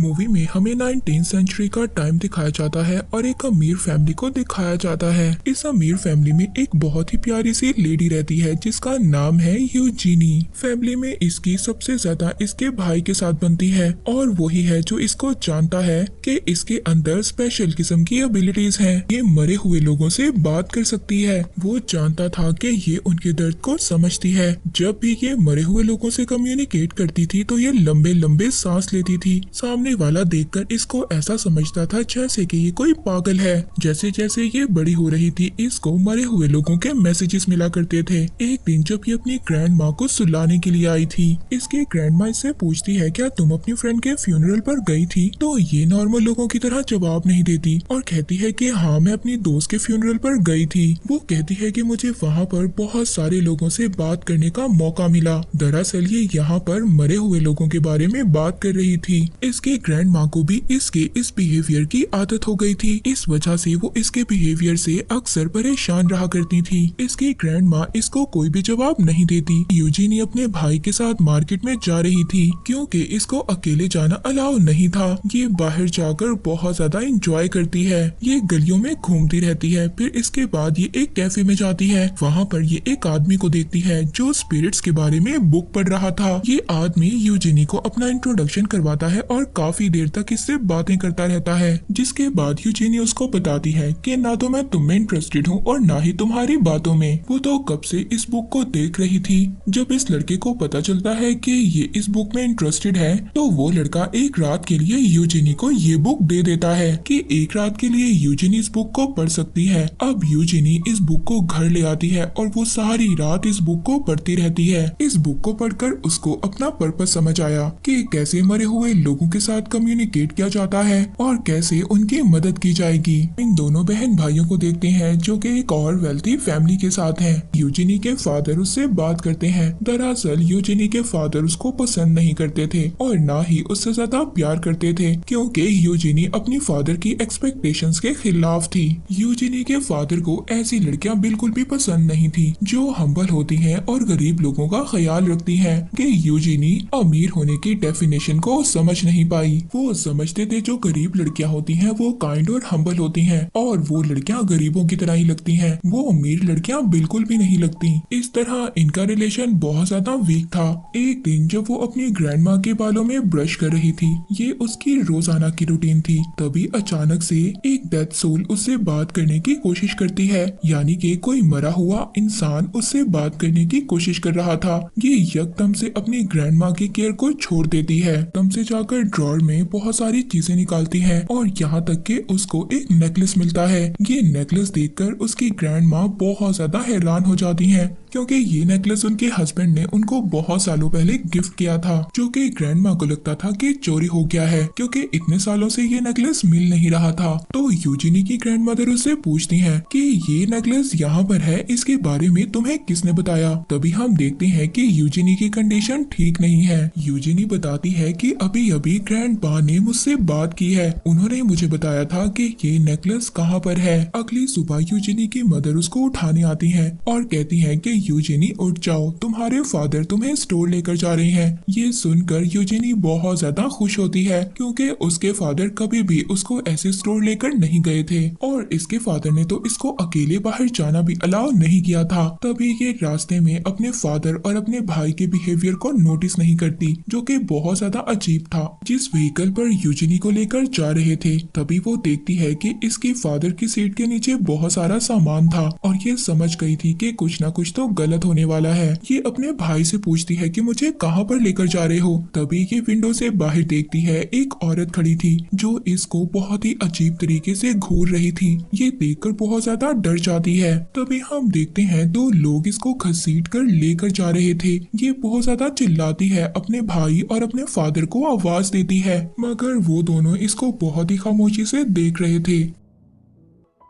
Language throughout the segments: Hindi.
मूवी में हमें 19th सेंचुरी का टाइम दिखाया जाता है और एक अमीर फैमिली को दिखाया जाता है। इस अमीर फैमिली में एक बहुत ही प्यारी सी लेडी रहती है जिसका नाम है यूजीनी। फैमिली में इसकी सबसे ज्यादा इसके भाई के साथ बनती है और वही है जो इसको जानता है कि इसके अंदर स्पेशल किस्म की एबिलिटीज हैं। ये मरे हुए लोगों से बात कर सकती है। वो जानता था कि ये उनके दर्द को समझती है। जब भी ये मरे हुए लोगों से कम्युनिकेट करती थी तो ये लंबे लंबे सांस लेती थी। सामने वाला देखकर इसको ऐसा समझता था जैसे कि ये कोई पागल है। जैसे जैसे ये बड़ी हो रही थी इसको मरे हुए लोगों के मैसेजेस मिला करते थे। एक दिन जब ये अपनी ग्रैंड माँ को सुलाने के लिए आई थी, इसकी ग्रैंड माँ इससे पूछती है क्या तुम अपनी फ्रेंड के फ्यूनरल पर गई थी? तो ये नॉर्मल लोगों की तरह जवाब नहीं देती और कहती है कि हाँ मैं अपनी दोस्त के फ्यूनरल पर गई थी। वो कहती है कि मुझे वहाँ पर बहुत सारे लोगों से बात करने का मौका मिला। दरअसल ये यहाँ पर मरे हुए लोगों के बारे में बात कर रही थी। इसके ग्रैंड माँ को भी इसके इस बिहेवियर की आदत हो गई थी। इस वजह से वो इसके बिहेवियर से अक्सर परेशान रहा करती थी। इसकी ग्रैंड माँ इसको कोई भी जवाब नहीं देती। यूजीनी अपने भाई के साथ मार्केट में जा रही थी क्योंकि इसको अकेले जाना अलाउ नहीं था। ये बाहर जाकर बहुत ज्यादा एंजॉय करती है। ये गलियों में घूमती रहती है। फिर इसके बाद ये एक कैफे में जाती है। वहाँ पर ये एक आदमी को देखती है जो स्पिरिट्स के बारे में बुक पढ़ रहा था। ये आदमी यूजीनी को अपना इंट्रोडक्शन करवाता है और काफी देर तक इससे बातें करता रहता है। जिसके बाद यूजीनी उसको बताती है कि ना तो मैं तुम में इंटरेस्टेड हूँ और ना ही तुम्हारी बातों में। वो तो कब से इस बुक को देख रही थी। जब इस लड़के को पता चलता है कि ये इस बुक में इंटरेस्टेड है तो वो लड़का एक रात के लिए यूजीनी को ये बुक दे देता है कि एक रात के लिए यूजीनी इस बुक को पढ़ सकती है। अब यूजीनी इस बुक को घर ले आती है और वो सारी रात इस बुक को पढ़ती रहती है। इस बुक को पढ़कर उसको अपना पर्पस समझ आया कि कैसे मरे हुए लोगों के साथ कम्युनिकेट किया जाता है और कैसे उनकी मदद की जाएगी। इन दोनों बहन भाइयों को देखते हैं जो कि एक और वेल्थी फैमिली के साथ हैं। यूजीनी के फादर उससे बात करते हैं। दरअसल यूजीनी के फादर उसको पसंद नहीं करते थे और ना ही उससे ज्यादा प्यार करते थे क्योंकि यूजीनी अपनी फादर की एक्सपेक्टेशंस के खिलाफ थी। यूजीनी के फादर को ऐसी लड़कियां बिल्कुल भी पसंद नहीं थी जो हम्बल होती हैं और गरीब लोगों का ख्याल रखती हैं। कि यूजीनी अमीर होने की डेफिनेशन को समझ नहीं पाई। वो समझते थे जो गरीब लड़कियां होती हैं वो काइंड और हम्बल होती हैं और वो लड़कियां गरीबों की तरह ही लगती हैं। वो अमीर लड़कियां बिल्कुल भी नहीं लगती। इस तरह इनका रिलेशन बहुत ज्यादा वीक था। एक दिन जब वो अपनी ग्रैंड माँ के बालों में ब्रश कर रही थी, ये उसकी रोजाना की रूटीन थी, तभी अचानक से एक डेथ सोल उससे बात करने की कोशिश करती है। यानी कि कोई मरा हुआ इंसान उससे बात करने की कोशिश कर रहा था। ये यकदम से अपनी ग्रैंड माँ की केयर को छोड़ देती है। तम से जाकर ड्रॉर में बहुत सारी चीजें निकालती है और यहाँ तक कि उसको एक नेकलेस मिलता है। ये नेकलेस देखकर उसकी ग्रैंड माँ बहुत ज्यादा हैरान हो जाती है क्योंकि ये नेकलेस उनके हस्बैंड ने उनको बहुत सालों पहले गिफ्ट किया था, जो कि ग्रैंड माँ को लगता था कि चोरी हो गया है क्योंकि इतने सालों से ये नेकलेस मिल नहीं रहा था। तो यूजीनी की ग्रैंड मदर उससे पूछती हैं कि ये नेकलेस यहाँ पर है, इसके बारे में तुम्हें किसने बताया? तभी हम देखते हैं कि यूजीनी की कंडीशन ठीक नहीं है। यूजीनी बताती है कि अभी अभी ग्रैंड पा ने मुझसे बात की है। उन्होंने मुझे बताया था कि ये नेकलेस कहाँ पर है। अगली सुबह यूजीनी की मदर उसको उठाने आती है और कहती है कि यूजीनी उठ जाओ, तुम्हारे फादर तुम्हें स्टोर लेकर जा रहे हैं। ये सुनकर यूजीनी बहुत ज्यादा खुश होती है क्योंकि उसके फादर कभी भी उसको ऐसे स्टोर लेकर नहीं गए थे और इसके फादर ने तो इसको अकेले बाहर जाना भी अलाउ नहीं किया था। तभी ये रास्ते में अपने फादर और अपने भाई के बिहेवियर को नोटिस नहीं करती, जो कि बहुत ज्यादा अजीब था। जिस व्हीकल पर यूजीनी को लेकर जा रहे थे तभी वो देखती है कि इसके फादर की सीट के नीचे बहुत सारा सामान था और ये समझ गई थी कि कुछ ना कुछ तो गलत होने वाला है। ये अपने भाई से पूछती है कि मुझे कहाँ पर लेकर जा रहे हो। तभी ये विंडो से बाहर देखती है एक औरत खड़ी थी जो इसको बहुत ही अजीब तरीके से घूर रही थी। ये देखकर बहुत ज्यादा डर जाती है। तभी हम देखते हैं दो लोग इसको घसीट कर लेकर जा रहे थे। ये बहुत ज्यादा चिल्लाती है, अपने भाई और अपने फादर को आवाज देती है, मगर वो दोनों इसको बहुत ही खामोशी से देख रहे थे।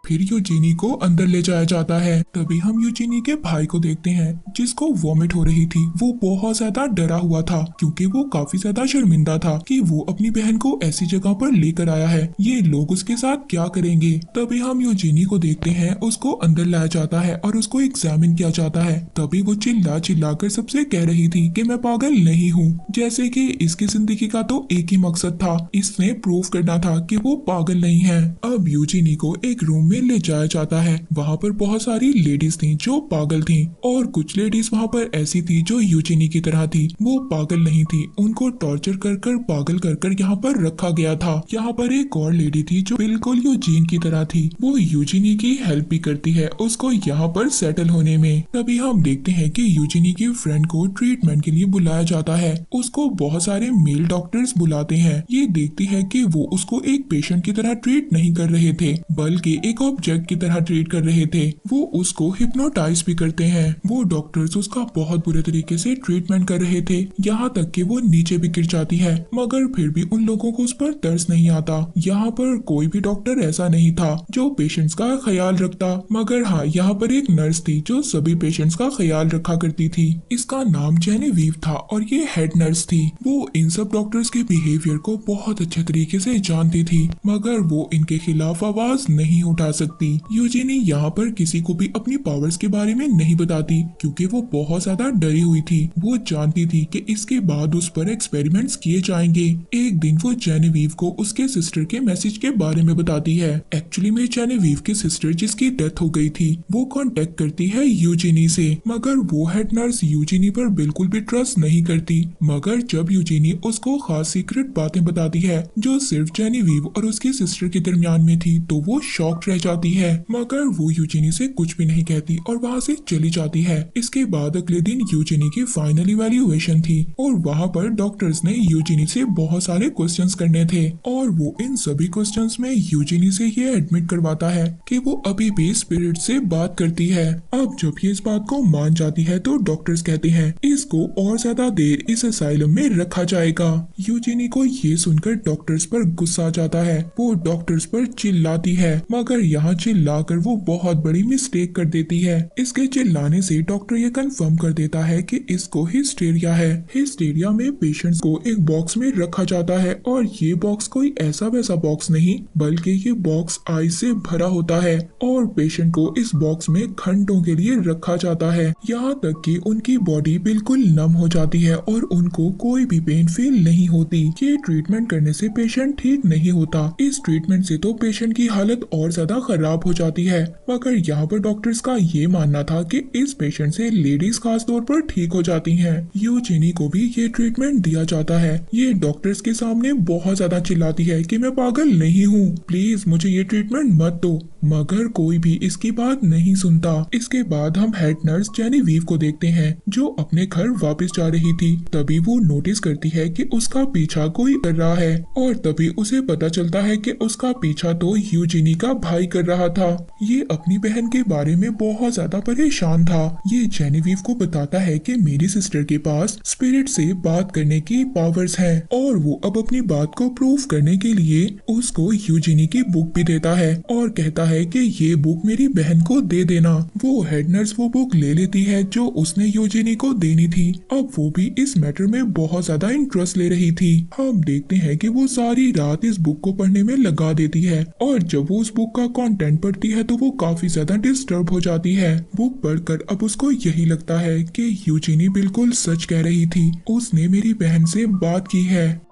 फिर यूजीनी को अंदर ले जाया जाता है। तभी हम यूजीनी के भाई को देखते हैं जिसको वॉमिट हो रही थी। वो बहुत ज्यादा डरा हुआ था क्योंकि वो काफी ज्यादा शर्मिंदा था कि वो अपनी बहन को ऐसी जगह पर लेकर आया है, ये लोग उसके साथ क्या करेंगे। तभी हम यूजीनी को देखते हैं, उसको अंदर लाया जाता है और उसको एग्जामिन किया जाता है। तभी वो चिल्ला चिल्ला कर सबसे कह रही थी कि मैं पागल नहीं हूँ, जैसे कि इसकी जिंदगी का तो एक ही मकसद था, इसने प्रूव करना था कि वो पागल नहीं है। अब यूजीनी को एक रूम में ले जाया जाता है। वहाँ पर बहुत सारी लेडीज थी जो पागल थी और कुछ लेडीज वहाँ पर ऐसी थी जो यूजीनी की तरह थी, वो पागल नहीं थी। उनको टॉर्चर कर कर पागल कर कर यहाँ पर रखा गया था। यहाँ पर एक और लेडी थी जो बिल्कुल यूजीन की तरह थी, वो यूजीनी की हेल्प भी करती है उसको यहाँ पर सेटल होने में। तभी हम देखते हैं कि यूजीनी की फ्रेंड को ट्रीटमेंट के लिए बुलाया जाता है। उसको बहुत सारे मेल डॉक्टर्स बुलाते हैं। ये देखती है कि वो उसको एक पेशेंट की तरह ट्रीट नहीं कर रहे थे बल्कि एक ऑब्जेक्ट की तरह ट्रीट कर रहे थे। वो उसको हिप्नोटाइज भी करते हैं। वो डॉक्टर्स उसका बहुत बुरे तरीके से ट्रीटमेंट कर रहे थे, यहाँ तक कि वो नीचे भी गिर जाती है, मगर फिर भी उन लोगों को उस पर तरस नहीं आता। यहाँ पर कोई भी डॉक्टर ऐसा नहीं था जो पेशेंट्स का ख्याल रखता, मगर हाँ यहाँ पर एक नर्स थी जो सभी पेशेंट्स का ख्याल रखा करती थी। इसका नाम जेनेवीव था और ये हेड नर्स थी। वो इन सब डॉक्टर्स के बिहेवियर को बहुत अच्छे तरीके से जानती थी, मगर वो इनके खिलाफ आवाज नहीं उठा सकती। यूजीनी यहाँ पर किसी को भी अपनी पावर्स के बारे में नहीं बताती क्योंकि वो बहुत ज्यादा डरी हुई थी। वो जानती थी कि इसके बाद उस पर एक्सपेरिमेंट्स किए जाएंगे। एक दिन वो जेनेवीव को उसके सिस्टर के मैसेज के बारे में बताती है। एक्चुअली में जेनेवीव की सिस्टर जिसकी डेथ हो गई थी वो कांटेक्ट करती है यूजीनी से, मगर वो हेड नर्स यूजीनी पर बिल्कुल भी ट्रस्ट नहीं करती। मगर जब यूजीनी उसको खास सीक्रेट बातें बताती है जो सिर्फ जेनेवीव और उसकी सिस्टर के दरमियान में थी, तो वो शॉक्ड रह जाती है, मगर वो यूजीनी से कुछ भी नहीं कहती और वहाँ से चली जाती है। इसके बाद अगले दिन यूजीनी की फाइनल इवैल्यूएशन थी और वहाँ पर डॉक्टर्स ने यूजीनी से बहुत सारे क्वेश्चंस करने थे और वो इन सभी क्वेश्चंस में यूजीनी से ये एडमिट करवाता है कि वो अभी भी स्पिरिट से बात करती है। अब जब ये इस बात को मान जाती है तो डॉक्टर्स कहते हैं इसको और ज्यादा देर इस असाइलम में रखा जाएगा। यूजीनी को ये सुनकर डॉक्टर्स पर गुस्सा आ जाता है। वो डॉक्टर्स पर चिल्लाती है, मगर यहाँ चिल्लाकर वो बहुत बड़ी मिस्टेक कर देती है। इसके चिल्लाने से डॉक्टर ये कंफर्म कर देता है कि इसको हिस्टेरिया है। हिस्टेरिया में पेशेंट्स को एक बॉक्स में रखा जाता है और ये बॉक्स कोई ऐसा वैसा बॉक्स नहीं बल्कि ये बॉक्स आइस से भरा होता है और पेशेंट को इस बॉक्स में घंटों के लिए रखा जाता है, यहाँ तक कि उनकी बॉडी बिल्कुल नम हो जाती है और उनको कोई भी पेन फील नहीं होती। ये ट्रीटमेंट करने से पेशेंट ठीक नहीं होता, इस ट्रीटमेंट से तो पेशेंट की हालत और ज्यादा खराब हो जाती है। मगर यहाँ पर डॉक्टर्स का ये मानना था कि इस पेशेंट से लेडीज खास तौर पर ठीक हो जाती हैं। यूजीनी को भी ये ट्रीटमेंट दिया जाता है। ये डॉक्टर्स के सामने बहुत ज्यादा चिल्लाती है कि मैं पागल नहीं हूँ, प्लीज मुझे ये ट्रीटमेंट मत दो, मगर कोई भी इसकी बात नहीं सुनता। इसके बाद हम हेड नर्स जेनेवीव को देखते हैं जो अपने घर वापस जा रही थी। तभी वो नोटिस करती है कि उसका पीछा कोई कर रहा है और तभी उसे पता चलता है कि उसका पीछा तो यूजीनी का भाई कर रहा था। ये अपनी बहन के बारे में बहुत ज्यादा परेशान था। ये जेनेवीव को बताता है कि मेरी सिस्टर के पास स्पिरिट से बात करने की पावर्स हैं और वो अब अपनी बात को प्रूव करने के लिए उसको यूजीनी की बुक भी देता है और कहता है कि ये बुक मेरी बहन को दे देना। वो हेड नर्स वो बुक ले लेती है जो उसने यूजीनी को देनी थी। अब वो भी इस मैटर में बहुत ज्यादा इंटरेस्ट ले रही थी। हम देखते हैं कि वो सारी रात इस बुक को पढ़ने में लगा देती है और जब वो उस बुक का कंटेंट पढ़ती है तो वो काफी ज्यादा डिस्टर्ब हो जाती है। बुक पढ़कर अब उसको यही लगता है कि यूजीनी बिल्कुल सच कह रही थी, उसने मेरी बहन से बात की है।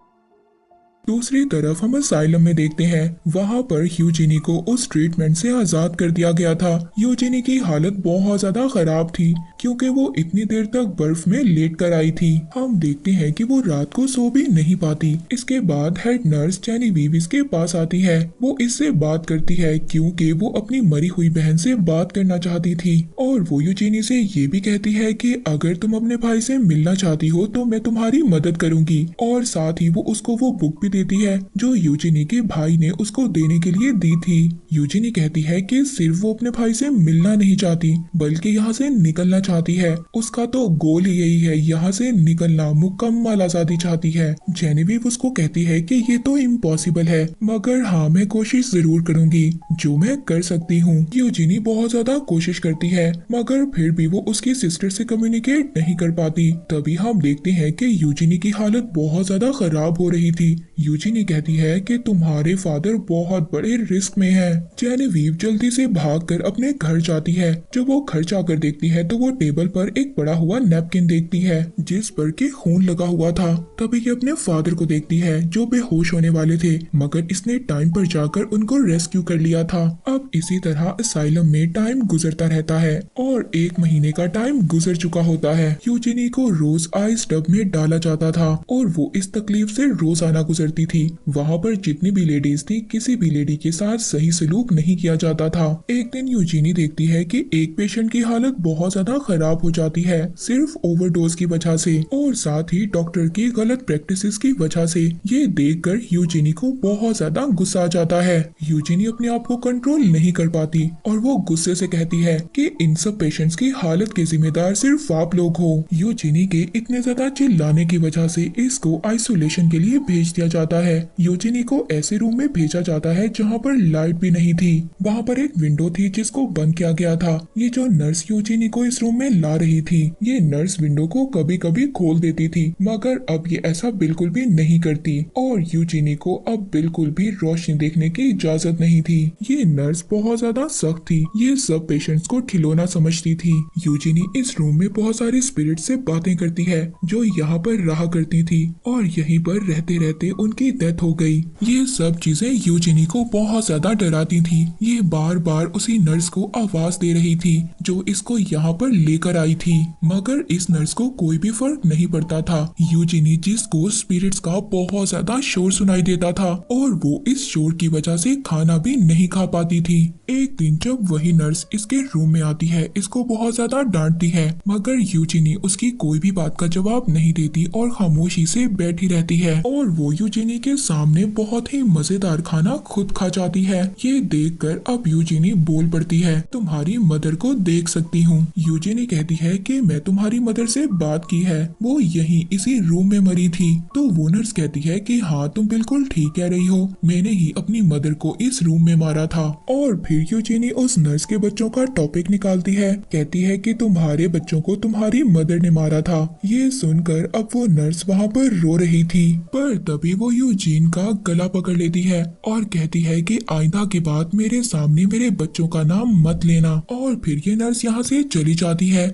दूसरी तरफ हम असाइलम में देखते हैं, वहाँ पर यूजीनी को उस ट्रीटमेंट से आजाद कर दिया गया था। यूजीनी की हालत बहुत ज्यादा खराब थी क्योंकि वो इतनी देर तक बर्फ में लेट कर आई थी। हम देखते हैं कि वो रात को सो भी नहीं पाती। इसके बाद हेड नर्स जेनेवीव इसके पास आती है। वो इससे बात करती है क्योंकि वो अपनी मरी हुई बहन से बात करना चाहती थी और वो यूजीनी से ये भी कहती है कि अगर तुम अपने भाई से मिलना चाहती हो तो मैं तुम्हारी मदद करूंगी और साथ ही वो उसको वो बुक भी देती है जो यूजिनी के भाई ने उसको देने के लिए दी थी। यूजिनी कहती है कि सिर्फ वो अपने भाई से मिलना नहीं चाहती बल्कि यहाँ से निकलना चाहती है। उसका तो गोल ही यही है, यहाँ से निकलना, मुकम्मल आजादी चाहती है। जेनेविव उसको कहती है कि ये तो इम्पॉसिबल है, मगर हाँ मैं कोशिश जरूर करूंगी जो मैं कर सकती हूँ। यूजिनी बहुत ज्यादा कोशिश करती है मगर फिर भी वो उसकी सिस्टर से कम्युनिकेट नहीं कर पाती। तभी हम देखते हैं कि यूजिनी की हालत बहुत ज्यादा खराब हो रही थी। यूजिनी कहती है कि तुम्हारे फादर बहुत बड़े रिस्क में हैं। जेनेविव जल्दी से भागकर अपने घर जाती है। जब वो घर जाकर देखती है तो वो टेबल पर एक पड़ा हुआ नैपकिन देखती है जिस पर के खून लगा हुआ था। तभी ये अपने फादर को देखती है जो बेहोश होने वाले थे, मगर इसने टाइम पर जाकर उनको रेस्क्यू कर लिया था। अब इसी तरह असाइलम में टाइम गुजरता रहता है और 1 महीने का टाइम गुजर चुका होता है। यूजिनी को रोज आइस टब में डाला जाता था और वो इस तकलीफ से रोजाना गुजरती थी। वहाँ पर जितनी भी लेडीज थी किसी भी लेडी के साथ सही सलूक नहीं किया जाता था। एक दिन यूजिनी देखती है कि एक पेशेंट की हालत बहुत ज्यादा खराब हो जाती है सिर्फ ओवरडोज की वजह से और साथ ही डॉक्टर की गलत प्रैक्टिसेस की वजह से। ये देखकर यूजिनी को बहुत ज्यादा गुस्सा आ जाता है। यूजिनी अपने आप को कंट्रोल नहीं कर पाती और वो गुस्से से कहती है कि इन सब पेशेंट्स की हालत के जिम्मेदार सिर्फ आप लोग हो। यूजिनी के इतने ज्यादा चिल्लाने की वजह से इसको आइसोलेशन के लिए भेज दिया जाता है। यूजिनी को ऐसे रूम में भेजा जाता है जहाँ पर लाइट भी नहीं थी। वहाँ पर एक विंडो थी जिसको बंद किया गया था। ये जो नर्स यूजिनी को इस रूम में ला रही थी, ये नर्स विंडो को कभी कभी खोल देती थी मगर अब ये ऐसा बिल्कुल भी नहीं करती और यूजिनी को अब बिल्कुल भी रोशनी देखने की इजाजत नहीं थी। ये नर्स बहुत ज्यादा सख्त थी, ये सब पेशेंट्स को खिलौना समझती थी। यूजिनी इस रूम में बहुत सारे स्पिरिट से बातें करती है जो यहाँ पर रहा करती थी और यहीं पर रहते रहते उनकी डेथ हो गई। ये सब चीजें यूजिनी को बहुत ज्यादा डराती थी। ये बार बार उसी नर्स को आवाज दे रही थी जो इसको यहाँ पर लेकर आई थी, मगर इस नर्स को कोई भी फर्क नहीं पड़ता था। यूजिनी जिसको स्पिरिट्स का बहुत ज्यादा शोर सुनाई देता था और वो इस शोर की वजह से खाना भी नहीं खा पाती थी। एक दिन जब वही नर्स इसके रूम में आती है, इसको बहुत ज्यादा डांटती है मगर यूजिनी उसकी कोई भी बात का जवाब नहीं देती और खामोशी से बैठी रहती है और वो यूजिनी के सामने बहुत ही मजेदार खाना खुद खा जाती है। ये देखकर अब यूजिनी बोल पड़ती है, तुम्हारी मदर को देख सकती हूँ। यूजिनी कहती है कि मैं तुम्हारी मदर से बात की है, वो यहीं इसी रूम में मरी थी। तो वो नर्स कहती है कि हाँ तुम बिल्कुल ठीक कह रही हो, मैंने ही अपनी मदर को इस रूम में मारा था। और फिर यूजिनी उस नर्स के बच्चों का टॉपिक निकालती है, कहती है कि तुम्हारे बच्चों को तुम्हारी मदर ने मारा था। ये सुनकर अब वो नर्स वहाँ पर रो रही थी, पर तभी वो यूजीन का गला पकड़ लेती है और कहती है कि आइंदा के बाद मेरे सामने मेरे बच्चों का नाम मत लेना। और फिर ये नर्स यहाँ से चली जाती है।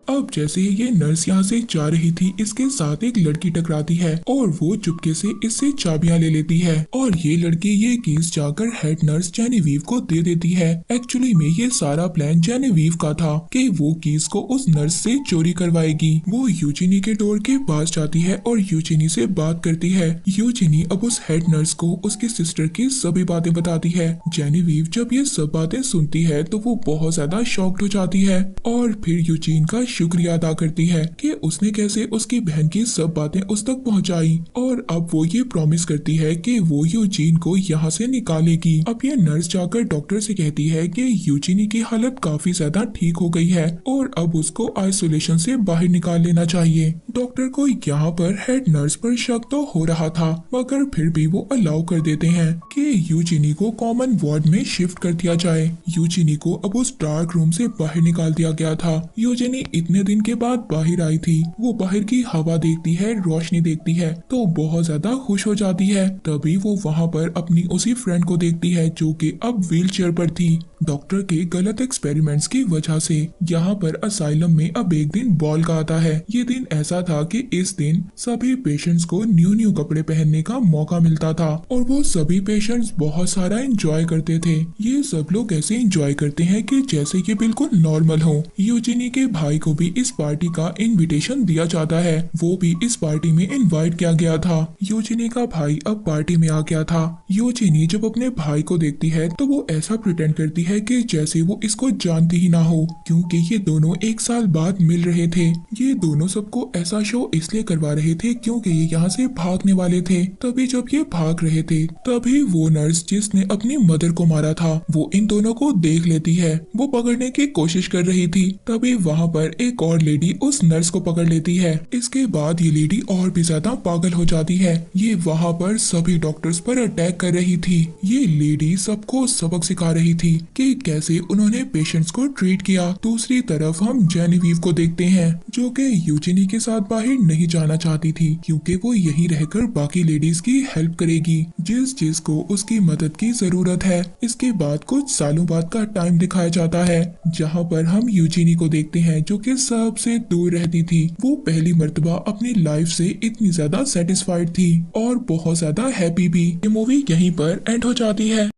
अब जैसे ही ये नर्स यहाँ से जा रही थी, इसके साथ एक लड़की टकराती है और वो चुपके से इससे चाबियां ले लेती है और ये लड़की ये कीज जाकर हेड नर्स जेनेविव को दे देती है। एक्चुअली में ये सारा प्लान जेनेविव का था कि वो कीज को उस नर्स से चोरी करवाएगी। वो यूजिनी के डोर के पास जाती है और यूजिनी से बात करती है। यूजिनी अब उस हेड नर्स को उसकी सिस्टर की सभी बातें बताती है। जेनेविव जब ये सब बातें सुनती है तो वो बहुत ज्यादा शॉक्ड हो जाती है और फिर यूजिन का शुक्रिया अदा करती है कि उसने कैसे उसकी बहन की सब बातें उस तक पहुंचाई और अब वो ये प्रॉमिस करती है कि वो यूजीन को यहाँ से निकालेगी। अब ये नर्स जाकर डॉक्टर से कहती है कि यूजीनी की हालत काफी ज्यादा ठीक हो गई है और अब उसको आइसोलेशन से बाहर निकाल लेना चाहिए। डॉक्टर को यहाँ पर हेड नर्स पर शक तो हो रहा था मगर फिर भी वो अलाउ कर देते हैं कि यूजीनी को कॉमन वार्ड में शिफ्ट कर दिया जाए। यूजीनी को अब उस डार्क रूम से बाहर निकाल दिया गया था। यूजीनी इतने दिन के बाद बाहर आई थी। वो बाहर की हवा देखती है, रोशनी देखती है तो बहुत ज्यादा खुश हो जाती है। तभी वो वहाँ पर अपनी उसी फ्रेंड को देखती है जो कि अब व्हील चेयर पर थी। डॉक्टर के गलत एक्सपेरिमेंट्स की वजह से यहाँ पर असाइलम में अब एक दिन बॉल का आता है। ये दिन ऐसा था कि इस दिन सभी पेशेंट्स को न्यू कपड़े पहनने का मौका मिलता था और वो सभी पेशेंट्स बहुत सारा एंजॉय करते थे। ये सब लोग ऐसे एंजॉय करते हैं कि जैसे कि बिल्कुल नॉर्मल हो। यूजिनी के भाई को को भी इस पार्टी का इनविटेशन दिया जाता है। वो भी इस पार्टी में इनवाइट किया गया था। यूजिनी का भाई अब पार्टी में आ गया था। यूजिनी जब अपने भाई को देखती है तो वो ऐसा प्रिटेंड करती है कि जैसे वो इसको जानती ही ना हो, क्योंकि ये दोनों एक साल बाद मिल रहे थे। ये दोनों सबको ऐसा शो इसलिए करवा रहे थे क्योंकि ये यहाँ से भागने वाले थे। तभी जब ये भाग रहे थे तभी वो नर्स जिसने अपनी मदर को मारा था वो इन दोनों को देख लेती है। वो पकड़ने की कोशिश कर रही थी, तभी वहाँ पर एक और लेडी उस नर्स को पकड़ लेती है। इसके बाद ये लेडी और भी ज्यादा पागल हो जाती है। ये वहाँ पर सभी डॉक्टर्स पर अटैक कर रही थी। ये लेडी सबको सबक सिखा रही थी कि कैसे उन्होंने पेशेंट्स को ट्रीट किया। दूसरी तरफ हम जेनेविव को देखते हैं जो कि यूजिनी के साथ बाहर नहीं जाना चाहती थी क्योंकि वो यहीं रहकर बाकी लेडीज की हेल्प करेगी जिस चीज को उसकी मदद की जरूरत है। इसके बाद कुछ सालों बाद का टाइम दिखाया जाता है जहाँ पर हम यूजिनी को देखते हैं जो कि सबसे दूर रहती थी। वो पहली मर्तबा अपनी लाइफ से इतनी ज्यादा सेटिस्फाइड थी और बहुत ज्यादा हैप्पी भी। ये मूवी यहीं पर एंड हो जाती है।